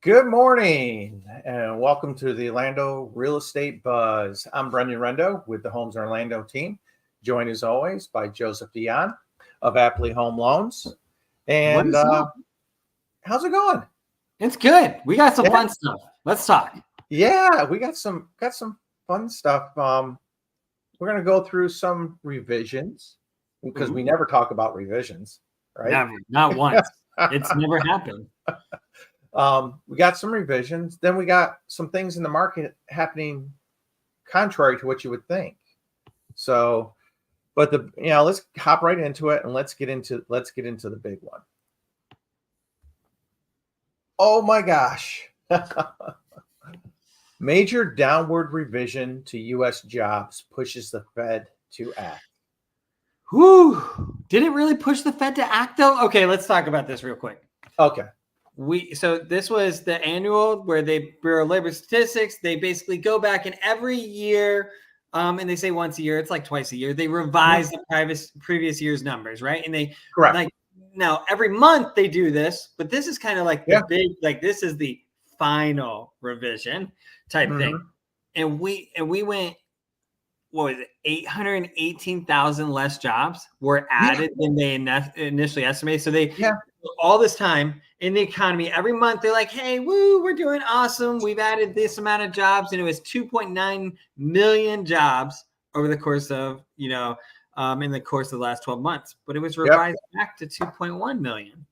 Good morning and welcome to the Orlando Real Estate Buzz. I'm Brendan Rendo with the Homes Orlando team, joined as always by Joseph Dion of Appley Home Loans. And how's it going? It's good. We got some fun stuff. Let's talk. Yeah, we got some fun stuff. We're going to go through some revisions because we never talk about revisions, right? Never, not once. It's never happened. We got some revisions. Then we got some things in the market happening contrary to what you would think. So, but let's hop right into it and let's get into the big one. Oh my gosh. Major downward revision to U.S. jobs pushes the Fed to act. Whew. Did it really push the Fed to act though? Okay, let's talk about this real quick. Okay. So this was the annual where Bureau of Labor Statistics, they basically go back and every year, and they say once a year, it's like twice a year, they revise the previous year's numbers, right? And they now every month they do this, but this is kind of like the big, like this is the final revision type thing. And we went, what was it, 818,000 less jobs were added than they initially estimated. So they all this time in the economy, every month they're like, hey, woo, we're doing awesome. We've added this amount of jobs, and it was 2.9 million jobs over the course of, in the course of the last 12 months. But it was revised back to 2.1 million.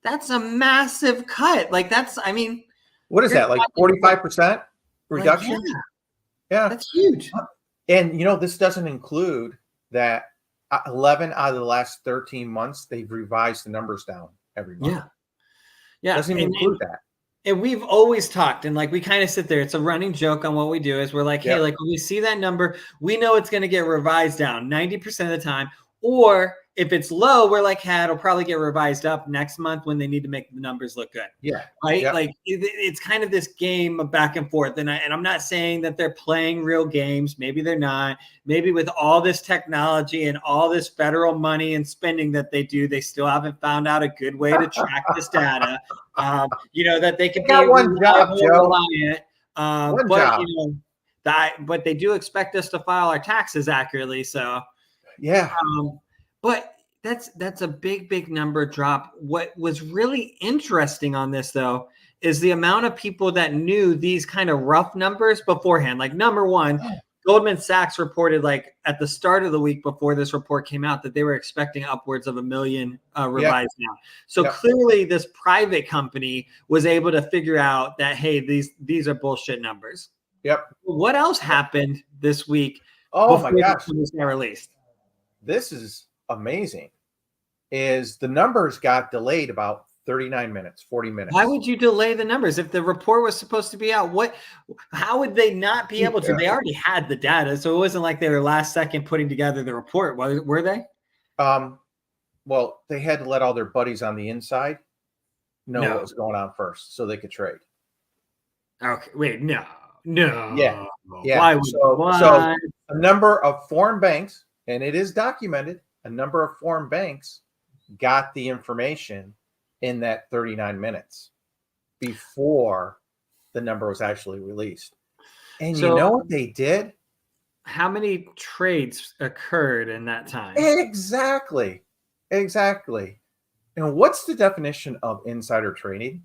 That's a massive cut. Like what is that? Like 45% reduction? Like, yeah, that's huge. And this doesn't include that 11 out of the last 13 months they've revised the numbers down every month. Yeah, doesn't even include that. And we've always talked, and like we kind of sit there. It's a running joke on what we do is we're like, hey, like when we see that number, we know it's going to get revised down 90% of the time. Or if it's low, we're like, it'll probably get revised up next month when they need to make the numbers look good. Yeah. Right. Yeah. Like it's kind of this game of back and forth. And I'm not saying that they're playing real games. Maybe they're not. Maybe with all this technology and all this federal money and spending that they do, they still haven't found out a good way to track this data. That they can be one job, Joe. Reliant. But they do expect us to file our taxes accurately. So. Yeah. But that's a big number drop. What was really interesting on this, though, is the amount of people that knew these kind of rough numbers beforehand. Like, number one, Goldman Sachs reported, like, at the start of the week before this report came out, that they were expecting upwards of 1 million revised now. So clearly this private company was able to figure out that, hey, these are bullshit numbers. Yep. What else happened this week? Oh, my gosh. This got released? This is amazing. Is the numbers got delayed about 39 minutes, 40 minutes. Why would you delay the numbers if the report was supposed to be out? How would they not be able to? They already had the data, so it wasn't like they were last second putting together the report. Were they? Well, they had to let all their buddies on the inside know what was going on first, so they could trade. Okay, wait, no. Yeah. Why? So a number of foreign banks, and it is documented, a number of foreign banks got the information in that 39 minutes before the number was actually released. And you know what they did? How many trades occurred in that time? Exactly. And what's the definition of insider trading?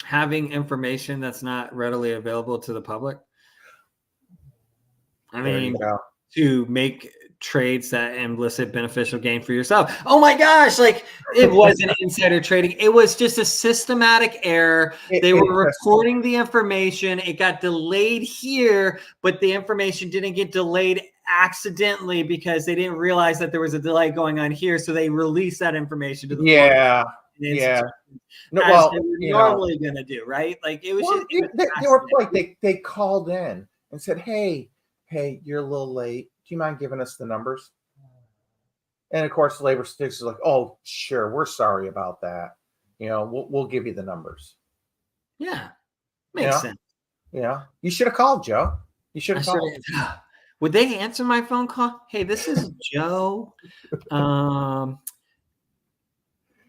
Having information that's not readily available to the public. I mean, to make trades that elicit beneficial gain for yourself. Oh my gosh, like it wasn't insider trading. It was just a systematic error. They were recording the information. It got delayed here, but the information didn't get delayed accidentally because they didn't realize that there was a delay going on here. So they released that information to the normally going to do, right? Like it was they called in and said, hey, you're a little late. Do you mind giving us the numbers? And of course, the labor statistics is like, oh, sure, we're sorry about that. We'll give you the numbers. Yeah, makes sense. Yeah, you should have called, Joe. You should have called. Would they answer my phone call? Hey, this is Joe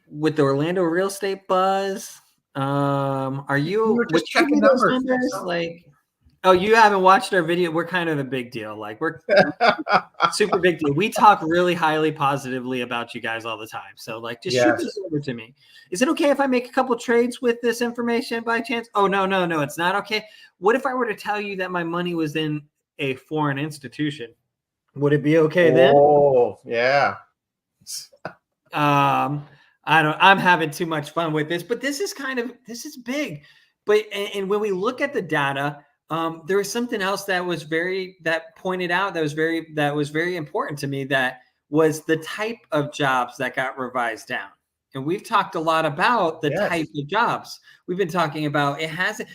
with the Orlando Real Estate Buzz. Are You you? were Would just you checking give me those numbers. numbers? Like, oh, you haven't watched our video. We're kind of a big deal. Like, we're super big deal. We talk really highly positively about you guys all the time. So, like, just shoot those Yes. over to me. Is it okay if I make a couple trades with this information by chance? Oh, no, it's not okay. What if I were to tell you that my money was in a foreign institution? Would it be okay then? Oh, yeah. I'm having too much fun with this, but this is big. But and when we look at the data, there was something else that pointed out that was very important to me, that was the type of jobs that got revised down. And we've talked a lot about the type Yes. of jobs. We've been talking about it hasn't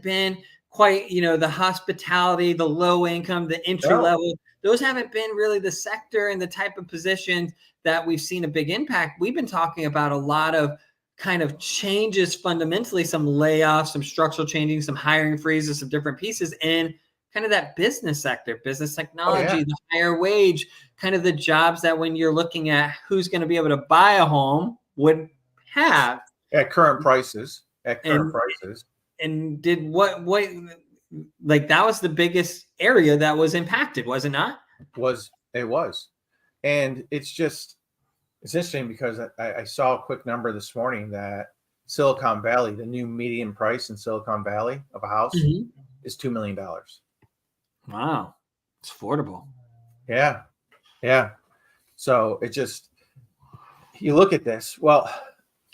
been quite, the hospitality, the low income, the entry No. level. Those haven't been really the sector and the type of positions that we've seen a big impact. We've been talking about a lot of kind of changes fundamentally, some layoffs, some structural changing, some hiring freezes, some different pieces in kind of that business sector, business technology, the higher wage, kind of the jobs that when you're looking at who's going to be able to buy a home would have At current prices. And did what like that was the biggest area that was impacted, was it not? It was. And it's interesting because I saw a quick number this morning that Silicon Valley, the new median price in Silicon Valley of a house is $2 million. Wow. It's affordable. Yeah. Yeah. So you look at this. Well,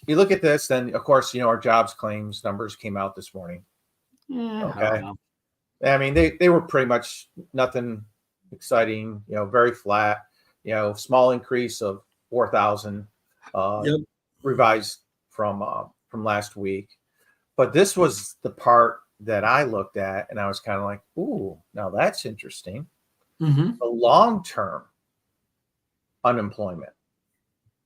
you look at this, then of course, our jobs claims numbers came out this morning. Yeah. Okay. I mean, they were pretty much nothing exciting, very flat, small increase of 4,000 revised from last week. But this was the part that I looked at and I was kind of like, ooh, now that's interesting. The long-term unemployment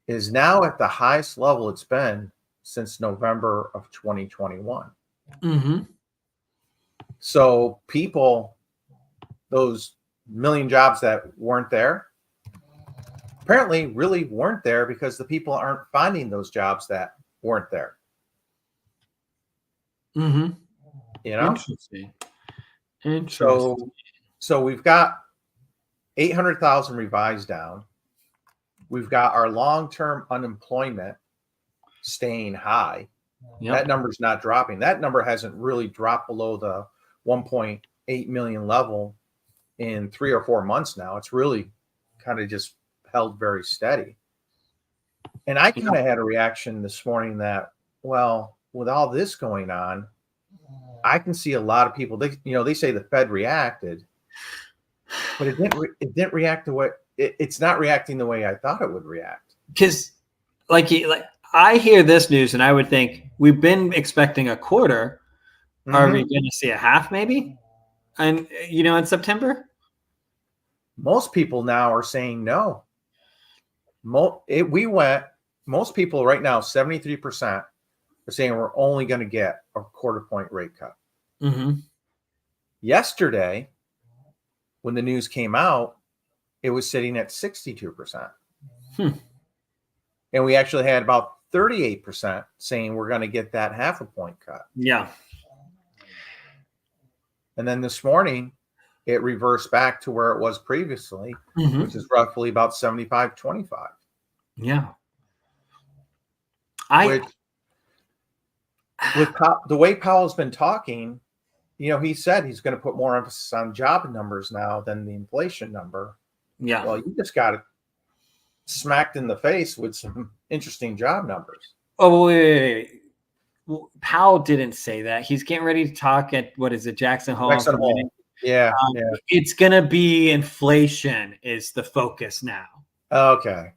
is now at the highest level it's been since November of 2021. So those million jobs that weren't there, apparently really weren't there because the people aren't finding those jobs that weren't there. Interesting. So we've got 800,000 revised down. We've got our long-term unemployment staying high. That number's not dropping. That number hasn't really dropped below the 1.8 million level in 3 or 4 months now. It's really kind of just held very steady. And I kind of had a reaction this morning that, well, with all this going on, I can see a lot of people, they say the Fed reacted, but it didn't react the way it's not reacting the way I thought it would react. Because like I hear this news and I would think we've been expecting a quarter. Are we going to see a half maybe? And in September? Most people now are saying no. Most people right now, 73% are saying we're only going to get a quarter point rate cut. Yesterday, when the news came out, it was sitting at 62%. And we actually had about 38% saying we're going to get that half a point cut. Yeah. And then this morning, it reversed back to where it was previously, which is roughly about 75-25. Yeah. With the way Powell's been talking, he said he's going to put more emphasis on job numbers now than the inflation number. Yeah. Well, you just got smacked in the face with some interesting job numbers. Oh, wait. Well, Powell didn't say that. He's getting ready to talk at, what is it, Jackson Hole? Yeah. It's going to be inflation is the focus now. Okay.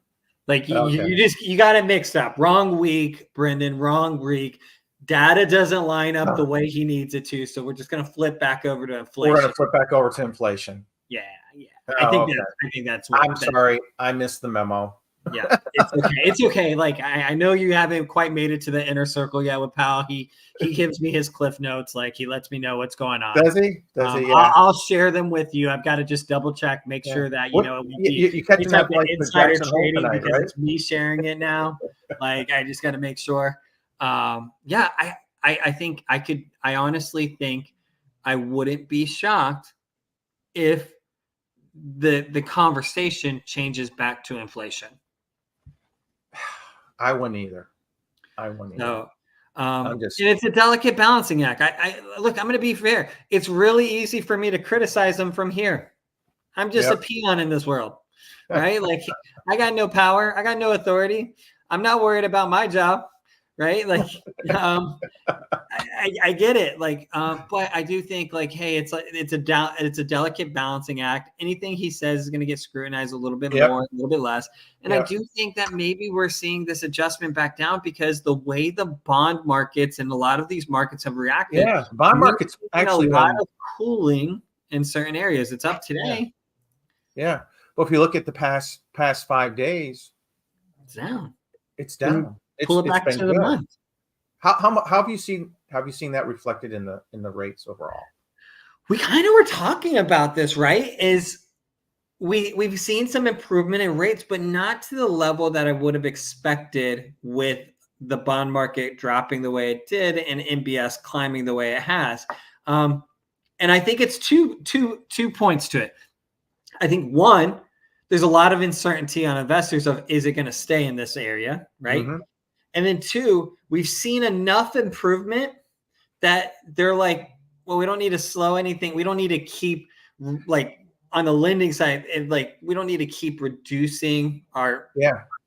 You got it mixed up. Wrong week, Brendan, wrong week. Data doesn't line up the way he needs it to. So we're just going to flip back over to inflation. We're going to flip back over to inflation. Yeah. I think that's what I'm sorry. I missed the memo. Yeah, it's okay. It's okay. Like I know you haven't quite made it to the inner circle yet with Powell. He gives me his cliff notes. Like he lets me know what's going on. Does he? Yeah. I'll share them with you. I've got to just double check, make sure that you catch him like insider Jackson Hole trading tonight, because right? it's me sharing it now. Like I just got to make sure. yeah, I think I honestly think I wouldn't be shocked if the conversation changes back to inflation. I wouldn't either. I wouldn't either. So, I'm and just it's a delicate balancing act. Look, I'm going to be fair. It's really easy for me to criticize them from here. I'm just a yep. peon in this world, right? Like I got no power. I got no authority. I'm not worried about my job, right? Like, I get it. Like, but I do think like, hey, it's a delicate balancing act. Anything he says is going to get scrutinized a little bit Yep. more, a little bit less. And I Yep. do think that maybe we're seeing this adjustment back down because the way the bond markets and a lot of these markets have reacted, Yeah. Bond market's a actually lot been of cooling in certain areas. It's up today. Yeah. Well, if you look at the past 5 days, It's down. it's down. Pull it It's back been to the good. month. How have you seen that reflected in the rates overall? We kind of were talking about this, right? Is we've seen some improvement in rates, but not to the level that I would have expected with the bond market dropping the way it did and MBS climbing the way it has. And I think it's two points to it. I think one, there's a lot of uncertainty on investors of is it going to stay in this area, right? Mm-hmm. And then two, we've seen enough improvement that they're like, well, we don't need to slow anything. We don't need to keep like on the lending side, and like we don't need to keep reducing our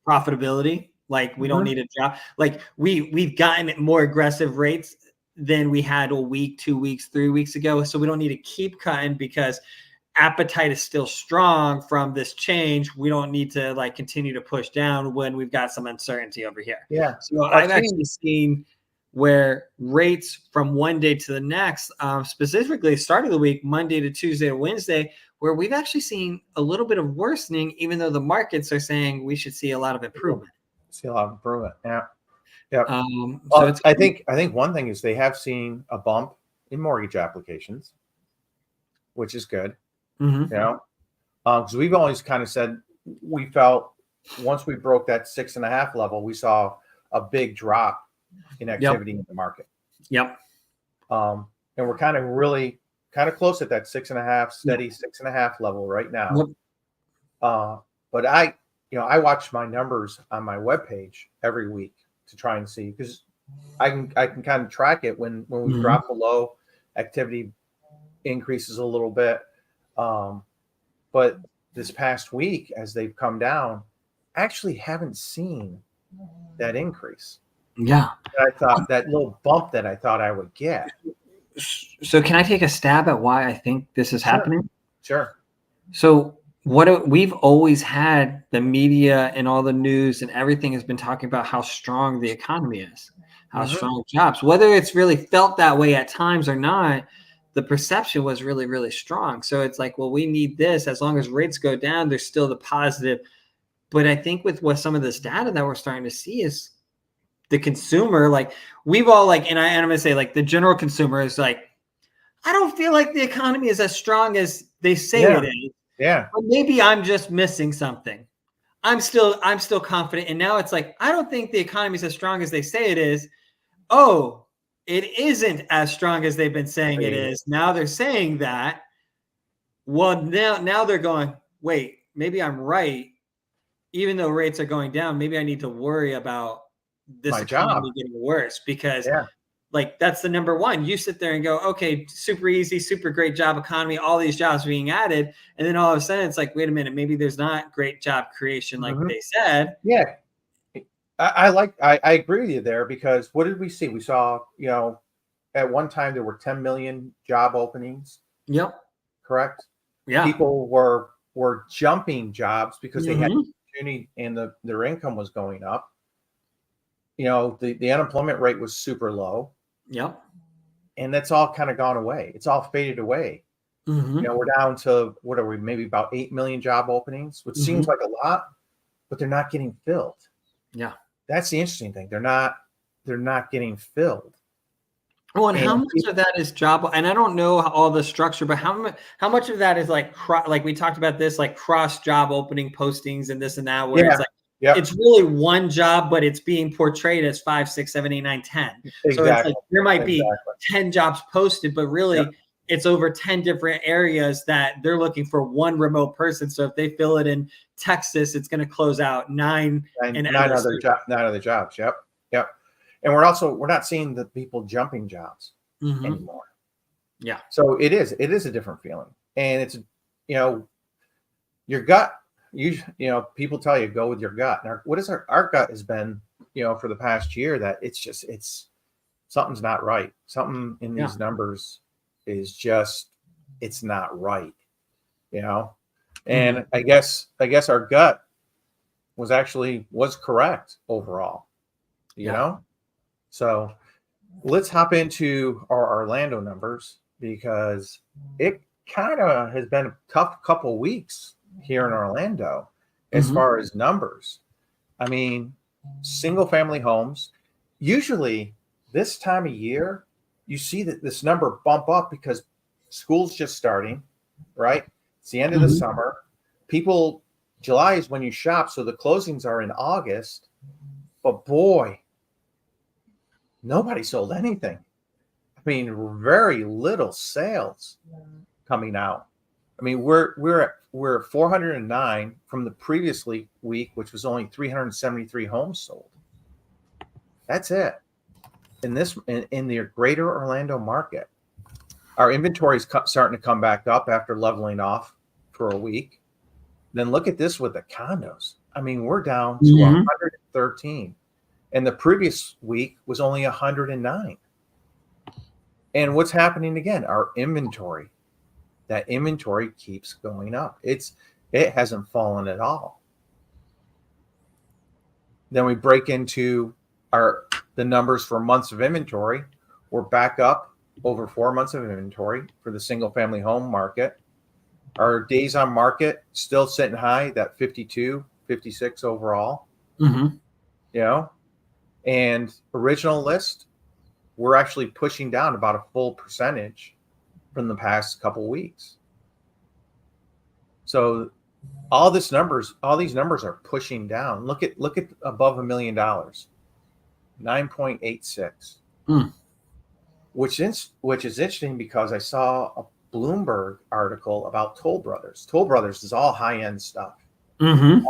profitability. Like we don't need to drop. Like we've gotten more aggressive rates than we had a week, 2 weeks, 3 weeks ago. So we don't need to keep cutting because appetite is still strong from this change. We don't need to like continue to push down when we've got some uncertainty over here. Yeah. So I've actually seen where rates from one day to the next, specifically start of the week, Monday to Tuesday to Wednesday, where we've actually seen a little bit of worsening, even though the markets are saying we should see a lot of improvement. See a lot of improvement. Yeah. Yeah. So it's I think one thing is they have seen a bump in mortgage applications, which is good. Mm-hmm. You know, because we've always kind of said we felt once we broke that 6.5 level, we saw a big drop in activity in the market. Yep. And we're kind of close at that 6.5 steady 6.5 level right now. Yep. But I watch my numbers on my webpage every week to try and see, because I can kind of track it when we drop below, activity increases a little bit. But this past week, as they've come down, actually haven't seen that increase. Yeah. I thought that little bump that I thought I would get. So can I take a stab at why I think this is happening? Sure. So we've always had the media and all the news and everything has been talking about how strong the economy is, how strong jobs, whether it's really felt that way at times or not. The perception was really, really strong. So it's like, well, we need this. As long as rates go down, there's still the positive. But I think with what some of this data that we're starting to see is the consumer, like we've all like, and I'm going to say like the general consumer is like, I don't feel like the economy is as strong as they say it is. Yeah. But maybe I'm just missing something. I'm still confident. And now it's like, I don't think the economy is as strong as they say it is. Oh, it isn't as strong as they've been saying it is. Now they're saying that. Well, now they're going, wait, maybe I'm right. Even though rates are going down, maybe I need to worry about this economy getting worse, because like that's the number one. You sit there and go, okay, super easy, super great job economy, all these jobs being added. And then all of a sudden it's like, wait a minute, maybe there's not great job creation like they said. Yeah. I agree with you there, because what did we see? We saw, at one time there were 10 million job openings. Yep. Correct. Yeah. People were jumping jobs because they had opportunity and their income was going up. The unemployment rate was super low. Yep. And that's all kind of gone away. It's all faded away. We're down to, what are we, maybe about 8 million job openings, which seems like a lot, but they're not getting filled. Yeah. That's the interesting thing. They're not getting filled. Well, and how much of that is job? And I don't know all the structure, but how much of that is like we talked about this, like cross job opening postings and this and that, where it's like Yeah, it's really one job, but it's being portrayed as 5, 6, 7, 8, 9, 10. exactly. So it's like there might be Exactly. 10 jobs posted, but really Yep. it's over 10 different areas that they're looking for one remote person. So if they fill it in Texas, it's going to close out 9 in Nine Everest. other jobs. Yep. Yep. And we're not seeing the people jumping jobs anymore. Yeah. So it is a different feeling. And it's, you know, your gut, you know, people tell you go with your gut. And our gut has been, you know, for the past year that it's something's not right. Something in these numbers is just, it's not right, you know? And I guess our gut was correct overall, you know? So let's hop into our Orlando numbers because it kind of has been a tough couple weeks here in Orlando as far as numbers. I mean, single family homes, usually this time of year, you see that this number bump up because school's just starting, right? It's the end of the summer. July is when you shop, so the closings are in August. But boy, nobody sold anything. I mean, very little sales coming out. I mean, we're at 409 from the previous week, which was only 373 homes sold. That's it in the greater Orlando market. Our inventory is starting to come back up after leveling off for a week. Then look at this with the condos. I mean, we're down to 113, and the previous week was only 109. And what's happening again? Our inventory. That inventory keeps going up. It hasn't fallen at all. Then we break into the numbers for months of inventory. We're back up over 4 months of inventory for the single family home market. Our days on market still sitting high, that 52, 56 overall. You know, and original list, we're actually pushing down about a full percentage from the past couple weeks. So all these numbers are pushing down. Look at above $1 million, 9.86, which is interesting because I saw a Bloomberg article about Toll Brothers. Toll Brothers is all high-end stuff, and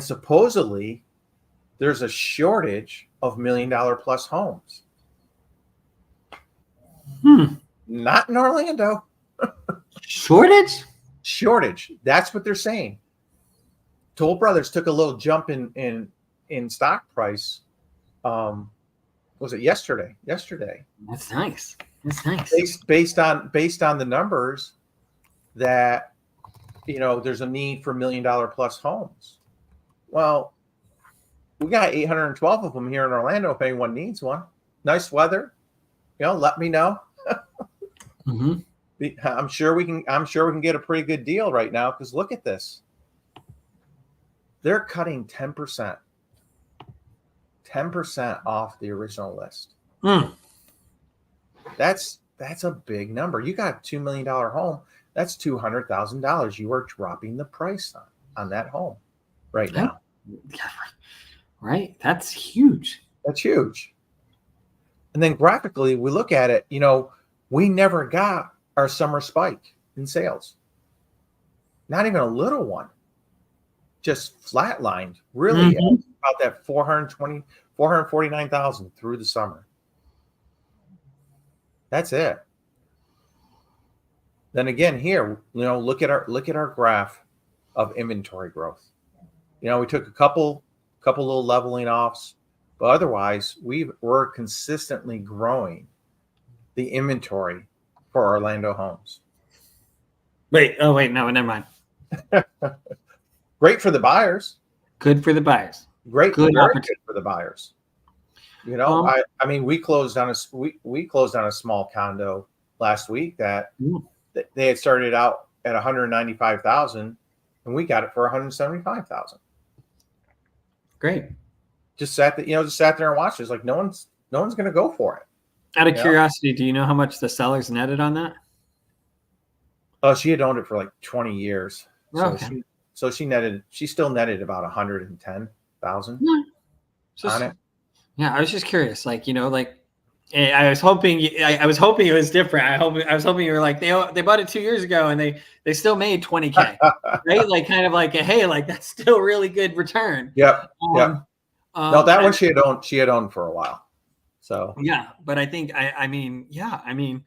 supposedly there's a shortage of $1 million plus homes. Not in Orlando. Shortage. That's what they're saying. Toll Brothers took a little jump in stock price. Was it yesterday? That's nice. Based on the numbers that, you know, there's a need for $1 million plus homes. Well, we got 812 of them here in Orlando. If anyone needs one, nice weather, you know, let me know. I'm sure we can get a pretty good deal right now because look at this. They're cutting 10% off the original list. That's a big number. You got a $2 million home. That's $200,000. You are dropping the price on that home right now. Right. That's huge. And then graphically, we look at it, you know, we never got our summer spike in sales. Not even a little one. Just flatlined, really, about that 449,000 through the summer. That's it. Then again, here, you know, look at our graph of inventory growth. You know, we took a couple little leveling offs, but otherwise we're consistently growing the inventory for Orlando homes. No, never mind. Great for the buyers. Good for the buyers. Very good for the buyers. You know, I mean, we closed on a small condo last week that they had started out at 195,000, and we got it for 175,000. Great. Just sat there and watched. It's like no one's going to go for it. Out of curiosity, do you know how much the sellers netted on that? Oh, she had owned it for like 20 years. So So she still netted about 110,000 Yeah. on Just it. yeah, I was just curious, like, like I was hoping I was hoping it was different. I was hoping you were like they bought it 2 years ago and they still made 20K, right? Like kind of like hey, like that's still really good return. Yep. Yep. Um, No, that and one she had owned for a while. So yeah, but I think I mean yeah, I mean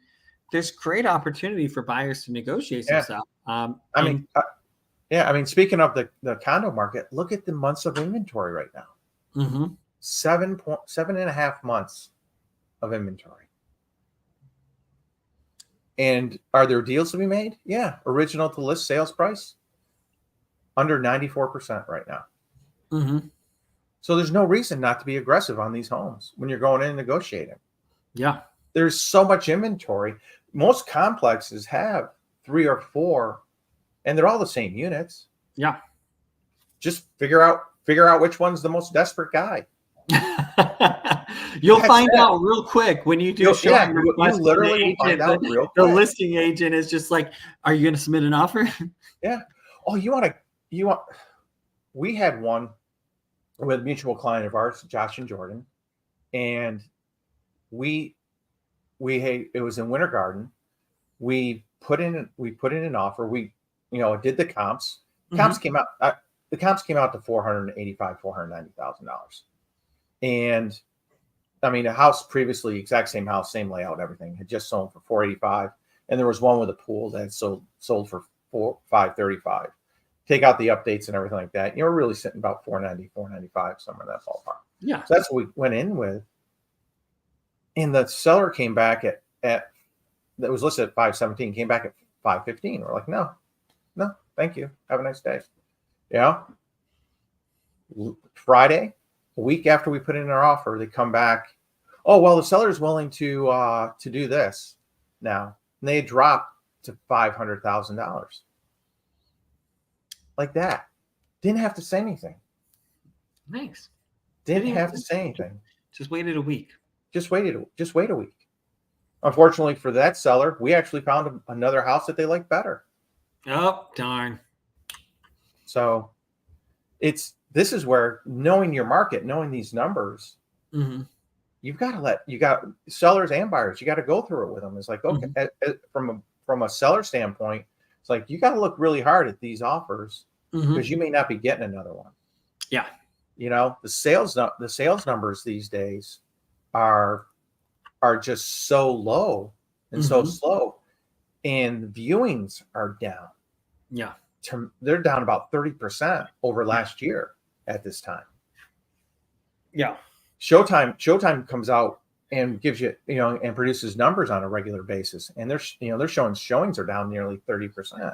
there's great opportunity for buyers to negotiate some yeah, stuff. I mean, yeah, I mean, speaking of the condo market, look at the months of inventory right now. Mhm. 7.5 months of inventory. And are there deals to be made? Yeah. Original to list sales price under 94% right now. Mhm. So there's no reason not to be aggressive on these homes when you're going in and negotiating. Yeah. There's so much inventory. Most complexes have 3 or 4, and they're all the same units. Yeah. Just figure out which one's the most desperate guy. You'll That's find it. out real quick when you do a Yeah, showing you request. literally The will find agent, out real the quick. listing agent is just like, "Are you going to submit an offer?" Yeah. Oh, you want? We had one with a mutual client of ours, Josh and Jordan, and we it was in Winter Garden. We put in an offer. We did the comps. Comps came out. The comps came out to $490,000. And I mean, a house previously, exact same house, same layout, everything had just sold for 485, and there was one with a pool that had sold for 535. Take out the updates and everything like that. We're really sitting about 490, 495, somewhere in that ballpark. Yeah. So that's what we went in with. And the seller came back at that was listed at 517, came back at 515. We're like, no, thank you. Have a nice day. Yeah. Friday, a week after we put in our offer, they come back. Oh, well, the seller is willing to do this now. And they dropped to $500,000. Like that. Didn't have to say anything. Nice. Didn't have to say anything. Just waited a week. Just wait a week. Unfortunately for that seller, we actually found another house that they like better. Oh, darn. So this is where knowing your market, knowing these numbers, you've got to sellers and buyers, you got to go through it with them. It's like, okay, from a seller standpoint, it's like, you got to look really hard at these offers because you may not be getting another one. Yeah. The sales numbers these days are just so low and so slow, and viewings are down. Yeah. They're down about 30% over last year at this time. Yeah. Showtime comes out and gives you, and produces numbers on a regular basis, and they're showing showings are down nearly 30%.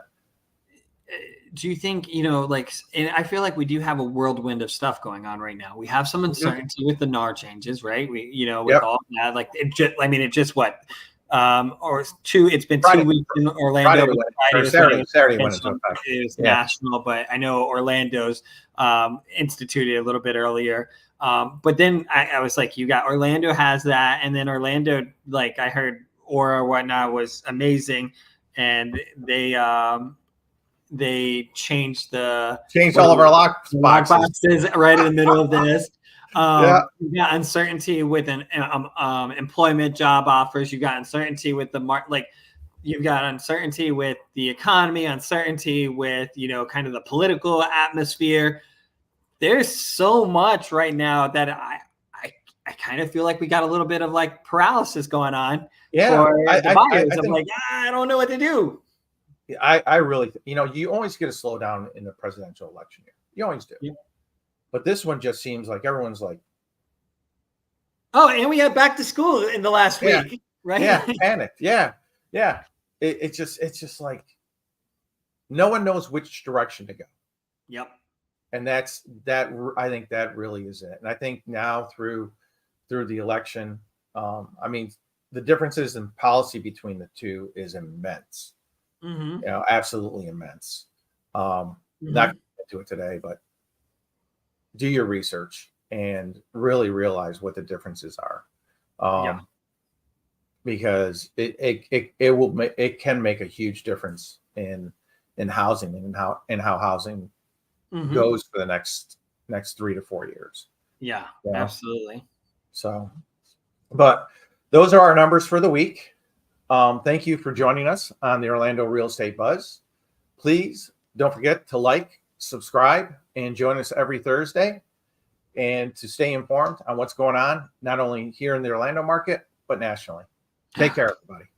Do you think, and I feel like we do have a whirlwind of stuff going on right now. We have some uncertainty with the NAR changes, right? We, with all that, like it just what, it's been 2 weeks in Orlando. Saturday went into effect. It was national, but I know Orlando's instituted a little bit earlier. But then I was like, you got Orlando has that, and then Orlando, like I heard Aura or whatnot was amazing, and they changed all of our lock boxes right in the middle of this. You got uncertainty with an employment job offers. You got uncertainty with the you've got uncertainty with the economy, uncertainty with kind of the political atmosphere. There's so much right now that I kind of feel like we got a little bit of like paralysis going on for the buyers. I'm like, I don't know what to do. I really, you always get a slowdown in the presidential election year. You always do. Yeah. But this one just seems like everyone's like, oh, and we had back to school in the last week, right? Yeah, panicked. Yeah. It's just like no one knows which direction to go. Yep. And I think that really is it. And I think now through the election, I mean, the differences in policy between the two is immense. Absolutely immense. Not into it today, but do your research and really realize what the differences are. Because it can make a huge difference in housing and how housing Mhm. goes for the next 3 to 4 years. Yeah, You know? absolutely. So, but those are our numbers for the week. Thank you for joining us on the Orlando Real Estate Buzz. Please don't forget to like, subscribe, and join us every Thursday, and to stay informed on what's going on, not only here in the Orlando market, but nationally. Take care, everybody.